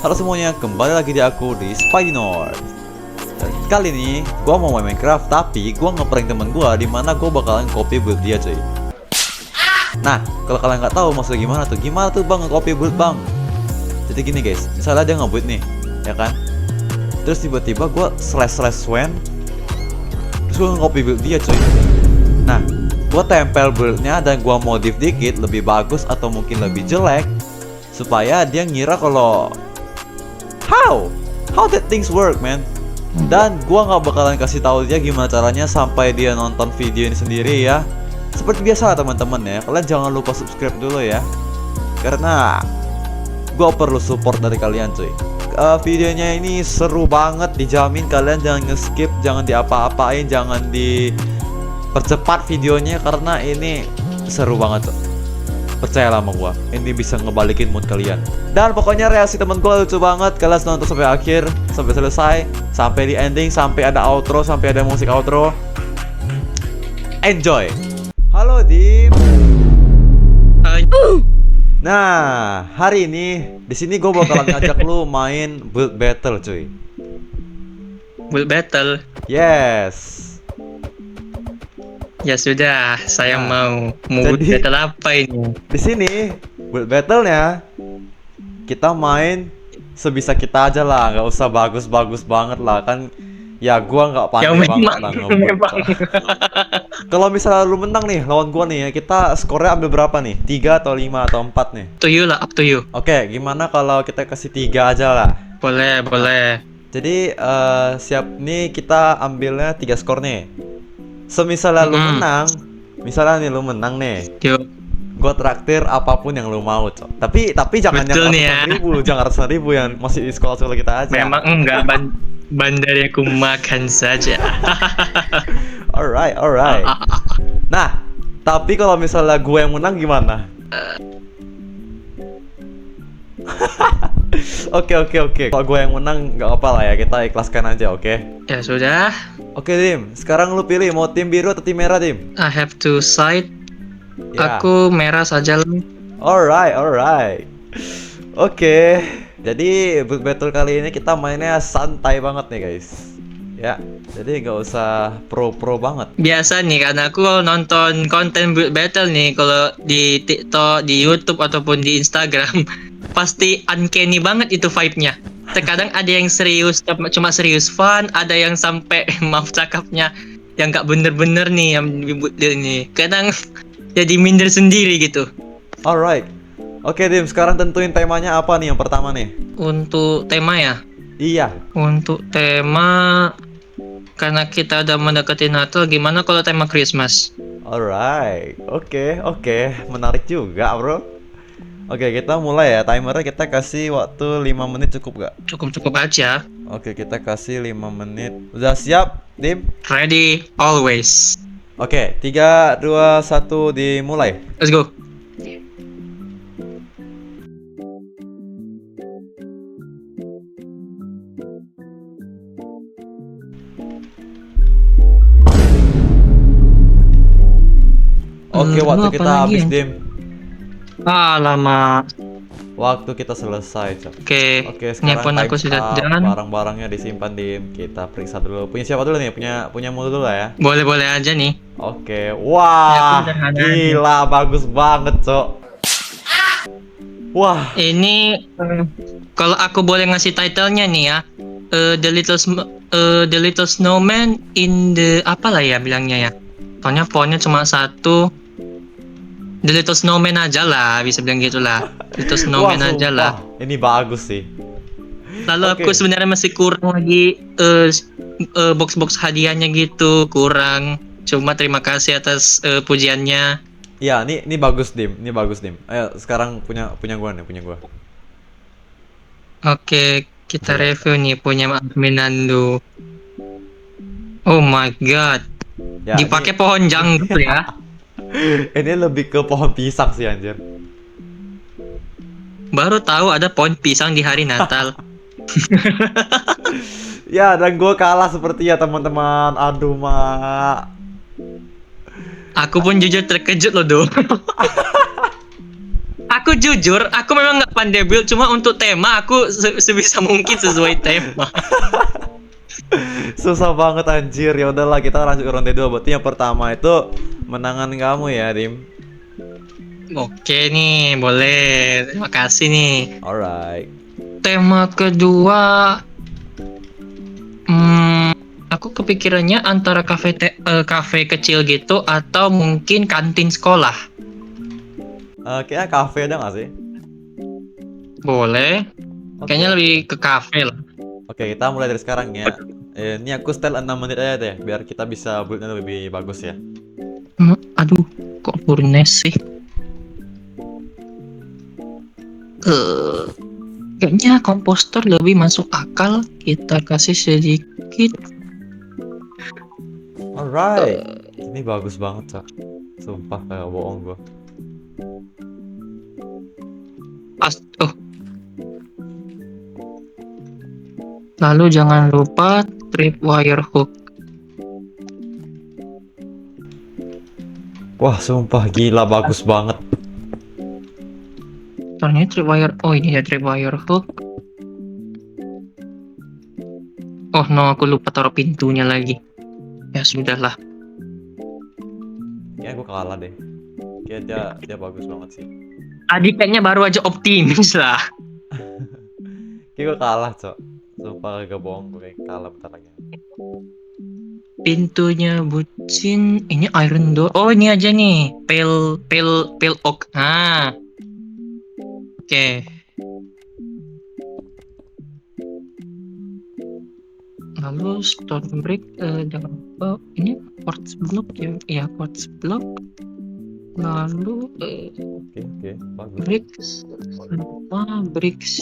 Halo semuanya, kembali lagi di aku di Spidey North. Dan kali ini gue mau main Minecraft, tapi gue ngeprank temen gue dimana gue bakalan copy build dia cuy. Nah, kalau kalian nggak tahu maksudnya gimana tuh bang nge-copy build bang? Jadi gini guys, misalnya dia nge-build nih, ya kan? Terus tiba-tiba gue //swan, terus gue nge-copy build dia cuy. Nah, gue tempel buildnya dan gue modif dikit lebih bagus atau mungkin lebih jelek, supaya dia ngira kalau how that things work man. Dan gua nggak bakalan kasih tahu dia gimana caranya sampai dia nonton video ini sendiri ya. Seperti biasa teman-teman ya, kalian jangan lupa subscribe dulu ya, karena gua perlu support dari kalian cuy. Videonya ini seru banget, dijamin. Kalian jangan nge-skip, jangan diapa-apain, jangan dipercepat videonya, karena ini seru banget cuy. Percayalah sama gua, ini bisa ngebalikin mood kalian. Dan pokoknya reaksi temen gua lucu banget. Kalian nonton sampai akhir, sampai selesai, sampai di ending, sampai ada outro, sampai ada musik outro. Enjoy. Halo Dim. Nah, hari ini di sini gua bakalan ngajak lu main build battle cuy. Build battle? Yes. Ya sudah, saya mau build jadi, battle apa ini? Di sini build battle-nya kita main sebisa kita aja lah, nggak usah bagus-bagus banget lah kan. Ya gua nggak pandai banget lah ngebuild. Kalau misalnya lu menang nih lawan gua nih ya, kita skornya ambil berapa nih? 3 atau 5 atau 4 nih? To you lah, up to you. Oke, gimana kalau kita kasih 3 aja lah? Boleh. Jadi siap nih, kita ambilnya 3 skor nih. Semisalnya lu menang, misalnya nih lu menang nih, Yuk. gue traktir apapun yang lu mau, cok. Tapi jangan Betul yang nih ya. jangan ratusan ribu yang masih di sekolah kita aja. Memang enggak, bandar aku makan saja. Alright. Nah, tapi kalau misalnya gue yang menang gimana? Oke. Kalau gue yang menang nggak apa lah ya, kita ikhlaskan aja, oke? Ya sudah. Oke Dim, sekarang lu pilih mau tim biru atau tim merah Dim? I have to side. Ya. Aku merah saja lah. Alright. Oke. Jadi build battle kali ini kita mainnya santai banget nih guys. Ya, jadi nggak usah pro banget. Biasa nih, karena aku nonton konten build battle nih, kalau di TikTok, di YouTube ataupun di Instagram, pasti uncanny banget itu vibe-nya. Terkadang ada yang serius, cuma serius fun, ada yang sampai maaf cakapnya yang nggak bener-bener nih yang dibuat ini. Kadang jadi minder sendiri gitu. Alright. Oke Dim, sekarang tentuin temanya apa nih yang pertama nih? Untuk tema ya? Iya. Untuk tema, karena kita udah mendekati Natal, gimana kalau tema Christmas? Alright. Oke. Menarik juga bro. Oke, kita mulai ya. Timernya kita kasih waktu 5 menit, cukup gak? Cukup aja. Oke, kita kasih 5 menit. Udah siap, Dim? Ready, always. Oke, 3, 2, 1, dimulai. Let's go. Oke, waktu apa kita lagi habis, ya? Dim. Lama. Waktu kita selesai, Cok. Oke, Oke, sekarang handphone aku time sudah up. jalan. Barang-barangnya disimpan, Dim. Kita periksa dulu. Punya siapa dulu nih? Punya mulu dulu lah ya. Boleh aja nih. Oke. Ya, Wah, aku sederhana gila, bagus banget, Cok. Wah, Ini kalau aku boleh ngasih titlenya nih ya, The Little Snowman in the apalah ya bilangnya ya. Soalnya fontnya cuma satu. The Little Snowman aja lah, bisa bilang gitulah. Little Snowman wah, aja lah. sumpah. Ini bagus sih. Lalu Oke. aku sebenarnya masih kurang lagi box-box hadiahnya gitu, kurang. Cuma terima kasih atas pujiannya. Iya, ini bagus, Dim. Ayo, sekarang punya gua nih, Oke, kita review nih punya Minando. Oh my god. Ya, Dipakai pohon janggut ya. ini lebih ke pohon pisang sih anjir. Baru tahu ada pohon pisang di hari Natal. Ya, dan gue kalah seperti ya teman-teman. Aduh, mak. Aku pun jujur terkejut loh, Do. Aku aku jujur, aku memang nggak pandai build, cuma untuk tema aku sebisa mungkin sesuai tema. Susah banget anjir. Ya udahlah, kita lanjut ke ronde 2. Berarti yang pertama itu menangan kamu ya, Dim. Oke nih, boleh. Terima kasih nih. Alright. Tema kedua, aku kepikirannya antara kafe kecil gitu atau mungkin kantin sekolah. Kayaknya cafe ada nggak sih? Boleh. Oke, Kayaknya oke. lebih ke kafe lah. Oke, kita mulai dari sekarang ya. Ini aku setel 6 menit aja deh, biar kita bisa build-nya lebih bagus ya. Aduh, kok Furnes sih? Eh, Kayaknya komposter lebih masuk akal. Kita kasih sedikit. Alright. Ini bagus banget, Cak. Sumpah kayak bohong gua. Oh, lalu jangan lupa tripwire hook. Wah, sumpah gila bagus banget. Soalnya tripwire. Oh, ini ya tripwire hook. Oh no, aku lupa taruh pintunya lagi. Ya sudahlah. Kayaknya gua kalah deh. Kayaknya dia bagus banget sih. Tadi kayaknya baru aja optimis lah. Kayaknya gua kalah, Cok. Sumpah gak bohong, gue kayak kalah bentar lagi. Pintunya bucin. Ini iron door. Oh, ini aja nih. Pale oak. Ah. Oke. Lalu stone brick, jangan lupa ini quartz block ya. Iya, quartz block. Lalu Oke, bagus. bricks. Lupa bricks.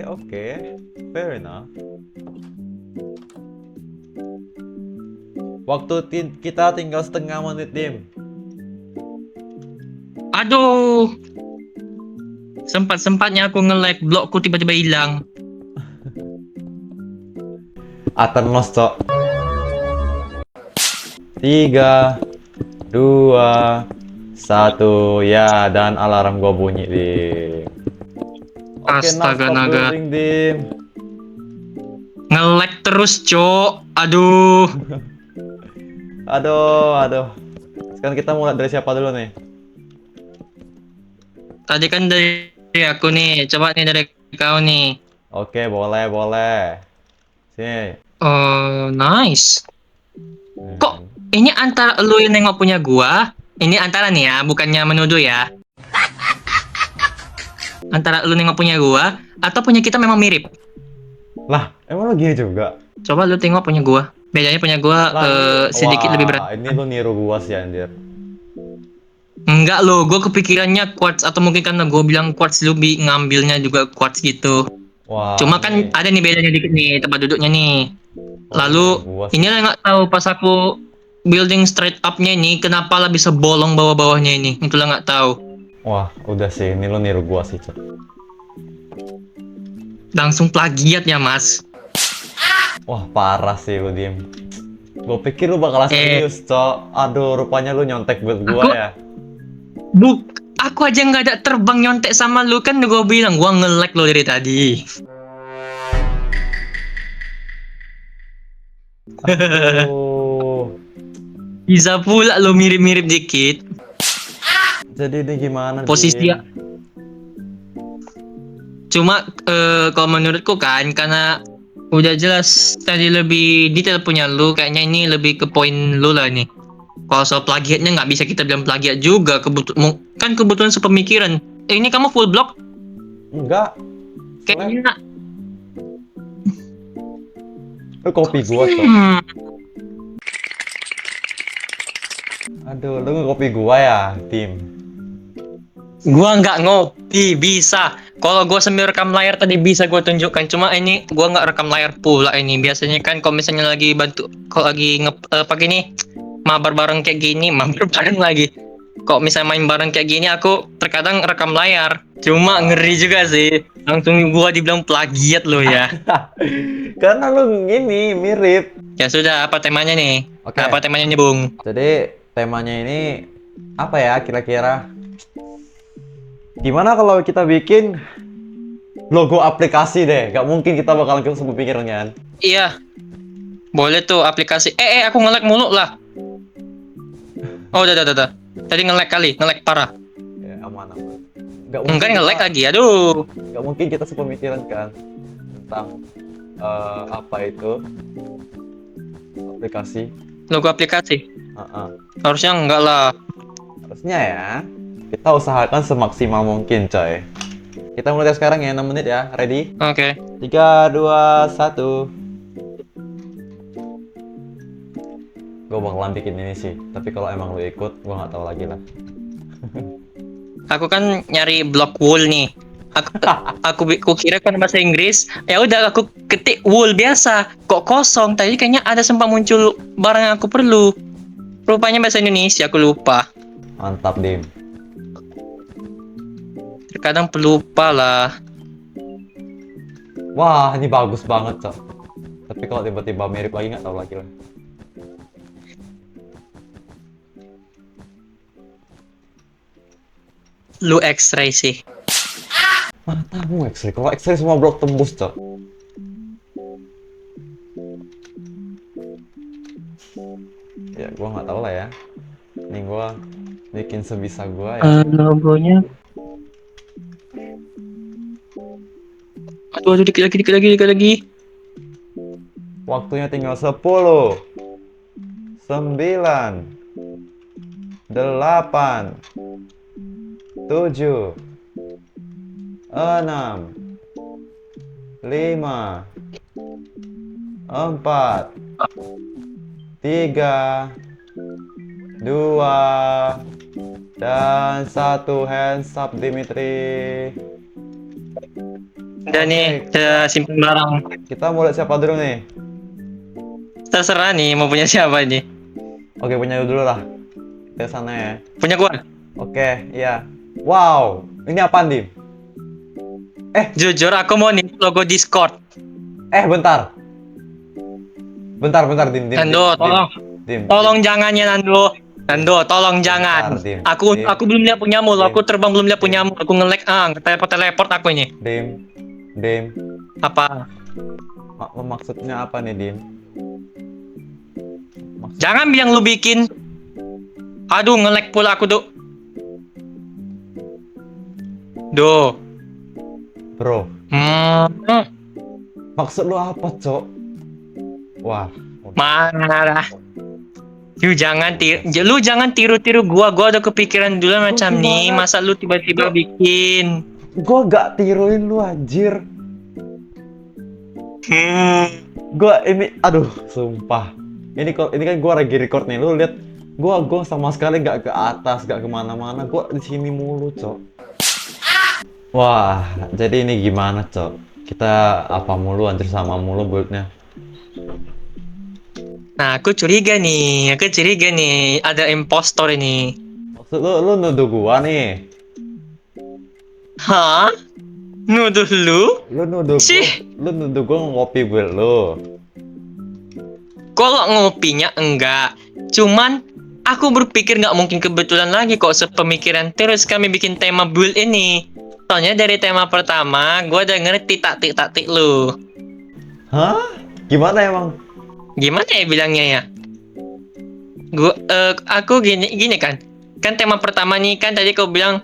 Oke. Fair enough. Waktu kita tinggal setengah menit, Dim. Aduh. Sempat-sempatnya aku nge-lag, blokku tiba-tiba hilang. Aternos, Cok. 3, 2, 1, ya, dan alarm gua bunyi, Dim. Oke, Astaga stop naga. building, Dim. Nge-lag terus, Cok. Aduh. Aduh. Sekarang kita mulai dari siapa dulu nih? Tadi kan dari aku nih. Coba nih dari kau nih. Oke, boleh. Sini. Oh, nice. Kok Hmm. ini antara lu yang nengok punya gua, ini antara nih ya, bukannya menuduh ya. Antara lu nengok punya gua atau punya kita memang mirip. Lah, emang lo gini juga? Coba lu tengok punya gua. Bedanya punya gua Lah, sedikit wah, lebih berat. ini lo niru gua sih, anjir. Enggak lo, gua kepikirannya quartz atau mungkin karena gua bilang quartz lu ngambilnya juga quartz gitu. Wah, Cuma kan ini, ada nih bedanya dikit nih tempat duduknya nih. Lalu niru gua sih. ini lah nggak tahu pas aku building straight up-nya ini kenapa lah bisa bolong bawah-bawahnya ini. Itulah nggak tahu. Wah, udah sih, ini lo niru gua sih, Cok. Langsung plagiat ya, Mas. Wah, parah sih lu, Dim. Gua pikir lu bakal serius, Cok. Aduh, rupanya lu nyontek buat gua Aku- ya. Aku aja nggak ada terbang nyontek sama lu kan gua bilang gua nge-lag lo dari tadi. Aduh. Bisa pula lo mirip-mirip dikit. Jadi ini gimana, Posisi Dim? dia. Cuma kalau menurutku kan karena udah jelas tadi lebih detail punya lu, kayaknya ini lebih ke poin lu lah nih. Kalau soal plagiatnya nggak bisa kita bilang plagiat juga, kan kebetulan sepemikiran. Ini kamu full block? Enggak. Kayaknya. Lu kopi gua, Cok. Aduh, lu nge-copy gua ya, Dim. Gua nggak ngopi, bisa. Kalau gua sambil rekam layar tadi bisa gua tunjukkan. Cuma ini gua nggak rekam layar pula ini. Biasanya kan kalau misalnya lagi bantu, kalau lagi pakai ini mabar bareng kayak gini, mabar bareng lagi. Kok misalnya main bareng kayak gini, aku terkadang rekam layar. Cuma ngeri juga sih. Langsung gua dibilang plagiat lo ya. Karena lu gini mirip. Ya sudah, apa temanya nih? Oke. Apa temanya nih, Bung? Jadi temanya ini apa ya kira-kira? Gimana kalau kita bikin logo aplikasi deh? Gak mungkin kita bakalan kepikiran kan? Iya, boleh tuh aplikasi. Aku nge-lag mulu lah. Oh, udah. Tadi nge-lag parah. Ya, aman aman. Gak mungkin Enggak nge-lag kita, lagi, aduh. gak mungkin kita sepemikiran kan tentang apa itu aplikasi. Logo aplikasi. Uh-uh. Harusnya enggak lah. Harusnya ya. Kita usahakan semaksimal mungkin, coy. Kita mulai sekarang ya, 6 menit ya. Ready? Oke. 3, 2, 1. Gue bakalan bikin ini sih. Tapi kalau emang lu ikut, gue nggak tahu lagi lah. Aku kan nyari block wool nih. Aku kira kan bahasa Inggris. Ya udah aku ketik wool biasa. Kok kosong? Tadi kayaknya ada sempat muncul barang yang aku perlu. Rupanya bahasa Indonesia, aku lupa. Mantap, Dim. Terkadang pelupa lah. Wah, ini bagus banget, Cok. Tapi kalau tiba-tiba mirip lagi nggak tahu lagi lah. Lu X-ray sih. Matamu X-ray. Kalau X-ray semua blok tembus, Cok. Ya, gua nggak tahu lah ya. Ini gua bikin sebisa gua ya. Logonya. Aduh, dikit lagi. Waktunya tinggal 10, 9, 8, 7, 6, 5, 4, 3, 2, dan 1. Hands up, Dimitri. Udah nih, udah simpen barang. Kita mulai siapa dulu nih? Terserah nih, mau punya siapa nih? Oke, punya dulu lah. Ke sana ya. Punya gua. Oke, iya. Wow, ini apaan, Dim? Jujur, aku mau nih logo Discord. Bentar. Bentar, Dim. Nando, tolong. Dim. Tolong jangan ya, Nando. Nando, tolong jangan. Dim. Aku belum lihat punyamu, Dim. aku terbang belum lihat punyamu. Aku nge-lag, teleport aku ini. Dim. Apa? Maksudnya apa nih, Dim? Jangan bilang lu bikin. Aduh, nge-lag pula aku, Duk. Duh. Bro, Hmm. maksud lu apa, Cok? Wah. Marah. Lu jangan tiru-tiru gua udah kepikiran dulu macam nih. gimana? Masa lu tiba-tiba bikin? Gua gak tiruin lu, anjir. Gua ini, aduh, sumpah. Ini kan gua lagi record nih. Lu lihat, gua sama sekali gak ke atas, gak kemana-mana. Gua di sini mulu, Cok. Wah, jadi ini gimana, Cok? Kita apa mulu, anjir, sama mulu build-nya. Nah, aku curiga nih. Ada impostor ini. Maksud lu nuduh gua nih? Hah? Nuduh lu? Sih. Lu nuduh gua ngopi build lu. Kalau ngopinya enggak. Cuman aku berpikir nggak mungkin kebetulan lagi kok sepemikiran terus kami bikin tema build ini. Soalnya dari tema pertama, gue udah ngerti taktik lu. Hah? Gimana emang? Gimana ya bilangnya ya? Aku gini kan. Kan tema pertama nih kan tadi kau bilang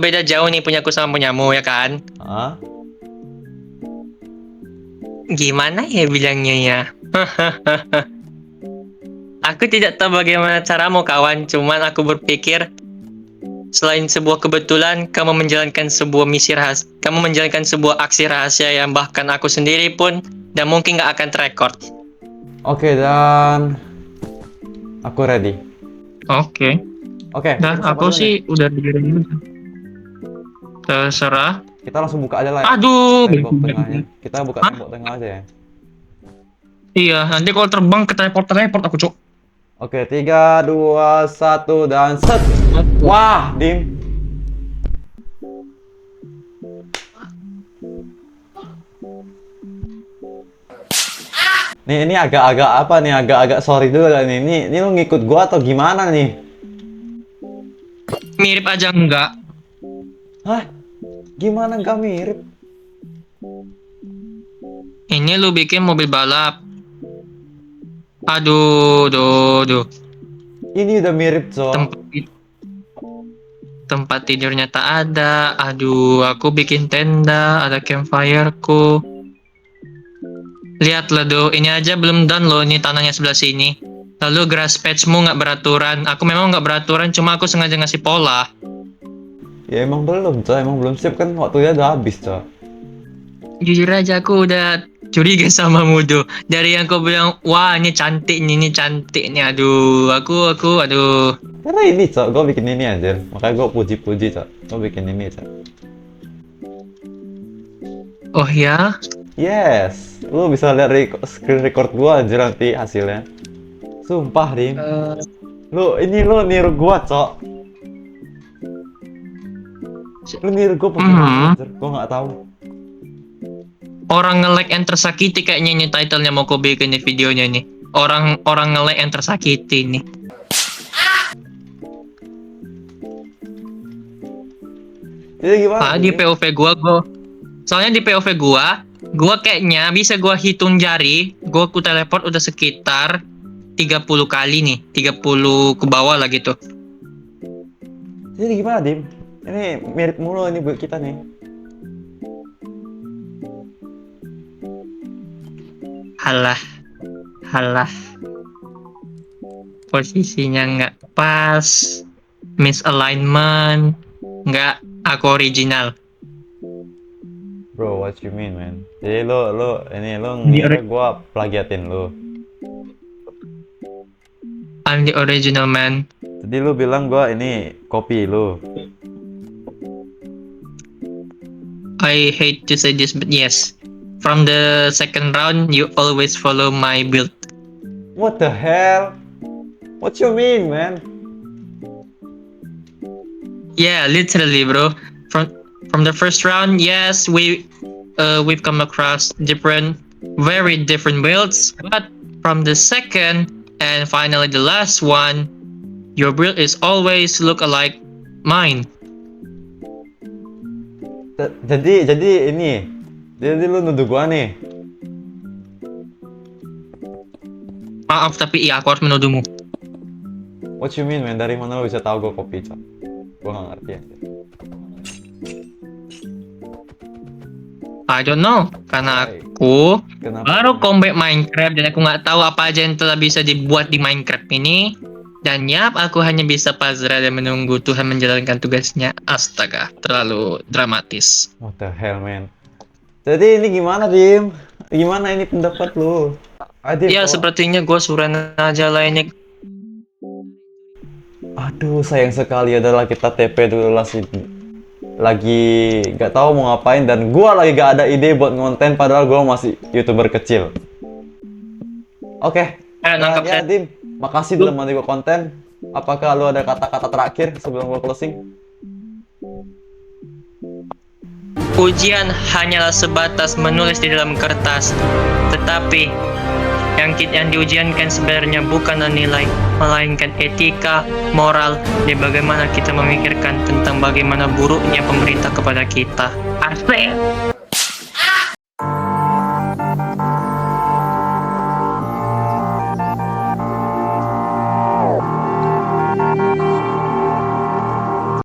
beda jauh nih punyaku sama punyamu ya kan? Hah? Gimana ya bilangnya ya? Aku tidak tahu bagaimana caramu kawan, cuman aku berpikir selain sebuah kebetulan, kamu menjalankan sebuah misi rahasia, kamu menjalankan sebuah aksi rahasia yang bahkan aku sendiri pun dan mungkin nggak akan terekord. Oke, dan aku ready. Oke. Dan siapa aku dulu sih nih? udah dikirim. Terserah. Kita langsung buka aja lah ya. Aduh. Tembok tengahnya. Kita buka Hah? tembok tengah aja ya. Iya, nanti kalau terbang ke teleport aku cuk. Oke, 3, 2, 1, dan set. Wah, Dim. Nih, ini agak-agak apa nih? Agak-agak sorry dulu lah nih. Ini lu ngikut gua atau gimana nih? Mirip aja enggak? Hah? Gimana nggak mirip? Ini lu bikin mobil balap. Aduh, duh. Ini udah mirip, so. Tempat tempat tidurnya tak ada. Aduh, aku bikin tenda, ada campfire-ku. Lihatlah do, ini aja belum done loh, ini tanahnya sebelah sini. Lalu grass patchmu nggak beraturan. Aku memang nggak beraturan, cuma aku sengaja ngasih pola. Ya emang belum, so. Emang belum siap kan waktunya udah habis, so. Jujur aja aku udah curiga sama Mudo. Dari yang kau bilang, wah ini cantik nih. Aduh, aduh. Karena ini, so. Gue bikin ini aja. Makanya gue puji-puji, so. Gue bikin ini, so. Oh ya? Yes. Lu bisa lihat screen record gua anjir nanti hasilnya. Sumpah, Dim. Lu niru gua, Cok. Lu niru gua gimana, anjir? Gua nggak tahu. Orang nge-like yang tersakiti kayaknya ini titlenya mau kau bikin nih videonya nih. Orang nge-like yang tersakiti nih. Jadi gimana? Di POV gua. Soalnya di POV gua kayaknya bisa gua hitung jari, gua ku teleport udah sekitar 30 kali nih, 30 ke bawah lah gitu. Jadi gimana, Dim? Ini mirip mulu ini buat kita nih. Halah. Posisinya nggak pas, misalignment, nggak aku original. Bro, what you mean, man? Jadi lu ngira gua plagiatin lu. I'm the original man. Jadi lu bilang gua ini copy lu. I hate to say this, but yes. From the second round, you always follow my build. What the hell? What you mean, man? Yeah, literally, bro. From the first round, yes, we've come across very different builds. But from the second and finally the last one, your build is always look alike mine. Jadi ini. Jadi lu nuduh gua nih. Maaf, tapi iya aku harus menuduhmu. What you mean, man? Dari mana lu bisa tahu gua copy, Cok? Gua nggak ngerti ya. I don't know, karena Why? aku Kenapa? baru comeback Minecraft dan aku nggak tahu apa aja yang telah bisa dibuat di Minecraft ini. Dan yap, aku hanya bisa pasrah dan menunggu Tuhan menjalankan tugasnya. Astaga, terlalu dramatis. What the hell, man? Jadi ini gimana, Dim? Gimana ini pendapat lu? Adib, Ya, sepertinya gue suran aja lah ini. Aduh, sayang sekali adalah kita TP dulu lah sih. Lagi nggak tahu mau ngapain dan gua lagi gak ada ide buat ngonten padahal gua masih YouTuber kecil. Oke. Nangkap Ya, saya. Dim. Makasih udah mau gua konten. Apakah lu ada kata-kata terakhir sebelum gua closing? Ujian hanyalah sebatas menulis di dalam kertas, tetapi yang diujiankan sebenarnya bukanlah nilai, melainkan etika, moral, dan bagaimana kita memikirkan tentang bagaimana buruknya pemerintah kepada kita. Asik!